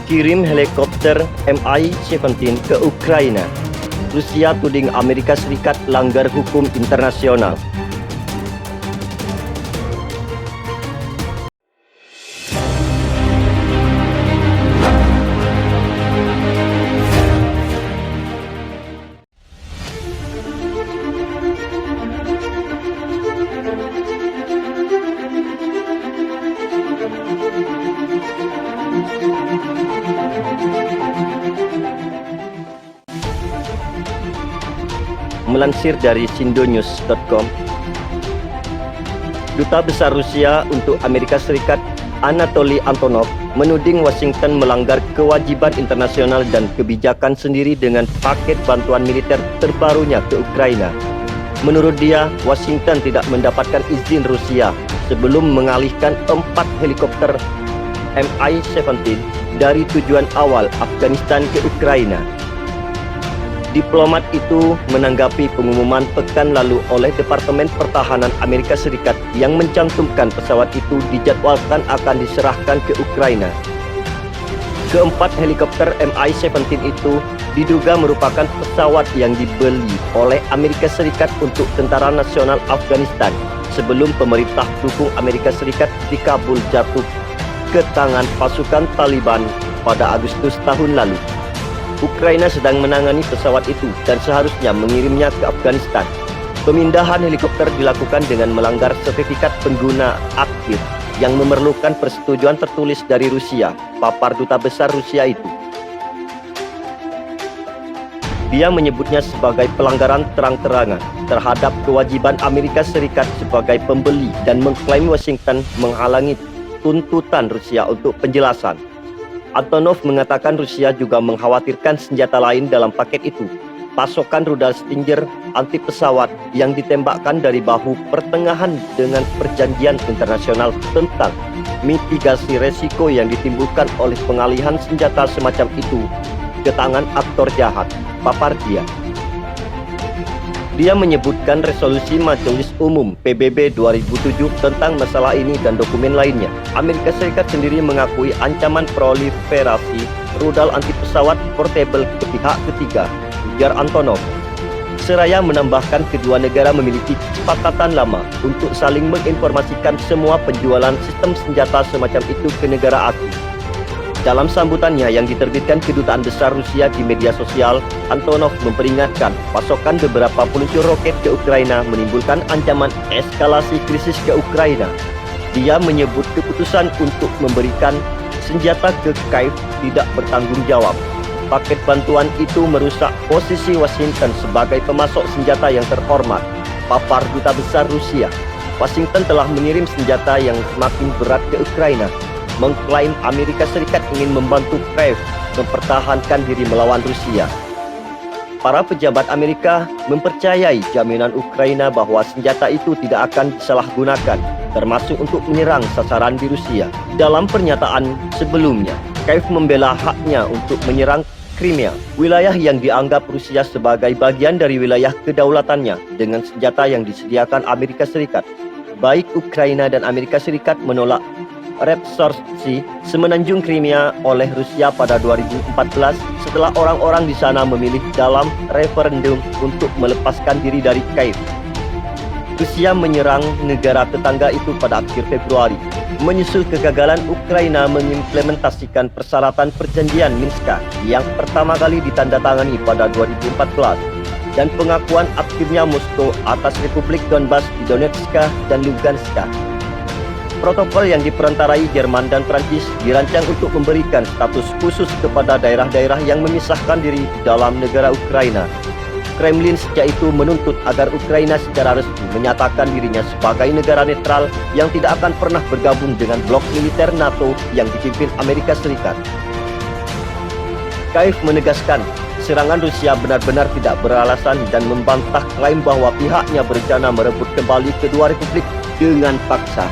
kirim helikopter Mi-17 ke Ukraina. Rusia tuding Amerika Serikat langgar hukum internasional. Melansir dari sindonews.com, Duta Besar Rusia untuk Amerika Serikat Anatoly Antonov menuding Washington melanggar kewajiban internasional dan kebijakan sendiri dengan paket bantuan militer terbarunya ke Ukraina. Menurut dia, Washington tidak mendapatkan izin Rusia sebelum mengalihkan 4 helikopter Mi-17 dari tujuan awal Afghanistan ke Ukraina. Diplomat itu menanggapi pengumuman pekan lalu oleh Departemen Pertahanan Amerika Serikat yang mencantumkan pesawat itu dijadwalkan akan diserahkan ke Ukraina. Keempat helikopter Mi-17 itu diduga merupakan pesawat yang dibeli oleh Amerika Serikat untuk Tentara Nasional Afghanistan sebelum pemerintah dukung Amerika Serikat di Kabul jatuh ke tangan pasukan Taliban pada Agustus tahun lalu. Ukraina sedang menangani pesawat itu dan seharusnya mengirimnya ke Afghanistan. Pemindahan helikopter dilakukan dengan melanggar sertifikat pengguna akhir yang memerlukan persetujuan tertulis dari Rusia, papar Duta Besar Rusia itu. Dia menyebutnya sebagai pelanggaran terang-terangan terhadap kewajiban Amerika Serikat sebagai pembeli dan mengklaim Washington menghalangi tuntutan Rusia untuk penjelasan. Antonov mengatakan Rusia juga mengkhawatirkan senjata lain dalam paket itu, pasokan rudal Stinger anti pesawat yang ditembakkan dari bahu pertengahan dengan perjanjian internasional tentang mitigasi resiko yang ditimbulkan oleh pengalihan senjata semacam itu ke tangan aktor jahat, papar dia. Dia menyebutkan resolusi Majelis Umum PBB 2007 tentang masalah ini dan dokumen lainnya. Amerika Serikat sendiri mengakui ancaman proliferasi rudal anti pesawat portable ke pihak ketiga, ujar Antonov. Seraya menambahkan kedua negara memiliki kesepakatan lama untuk saling menginformasikan semua penjualan sistem senjata semacam itu ke negara asing. Dalam sambutannya yang diterbitkan Kedutaan Besar Rusia di media sosial, Antonov memperingatkan pasokan beberapa peluncur roket ke Ukraina menimbulkan ancaman eskalasi krisis ke Ukraina. Dia menyebut keputusan untuk memberikan senjata ke Kiev tidak bertanggung jawab. Paket bantuan itu merusak posisi Washington sebagai pemasok senjata yang terhormat, papar Duta Besar Rusia. Washington telah mengirim senjata yang semakin berat ke Ukraina, mengklaim Amerika Serikat ingin membantu Kiev mempertahankan diri melawan Rusia. Para pejabat Amerika mempercayai jaminan Ukraina bahwa senjata itu tidak akan disalahgunakan, termasuk untuk menyerang sasaran di Rusia. Dalam pernyataan sebelumnya, Kiev membela haknya untuk menyerang Crimea, wilayah yang dianggap Rusia sebagai bagian dari wilayah kedaulatannya dengan senjata yang disediakan Amerika Serikat. Baik Ukraina dan Amerika Serikat menolak reabsorpsi semenanjung Crimea oleh Rusia pada 2014 setelah orang-orang di sana memilih dalam referendum untuk melepaskan diri dari Kiev. Rusia menyerang negara tetangga itu pada akhir Februari, menyusul kegagalan Ukraina mengimplementasikan persyaratan perjanjian Minsk yang pertama kali ditandatangani pada 2014 dan pengakuan akhirnya Moskow atas Republik Donbas di Donetsk dan Lugansk. Protokol yang diperantarai Jerman dan Prancis dirancang untuk memberikan status khusus kepada daerah-daerah yang memisahkan diri dalam negara Ukraina. Kremlin sejak itu menuntut agar Ukraina secara resmi menyatakan dirinya sebagai negara netral yang tidak akan pernah bergabung dengan blok militer NATO yang dipimpin Amerika Serikat. Kiev menegaskan serangan Rusia benar-benar tidak beralasan dan membantah klaim bahwa pihaknya berencana merebut kembali kedua republik dengan paksa.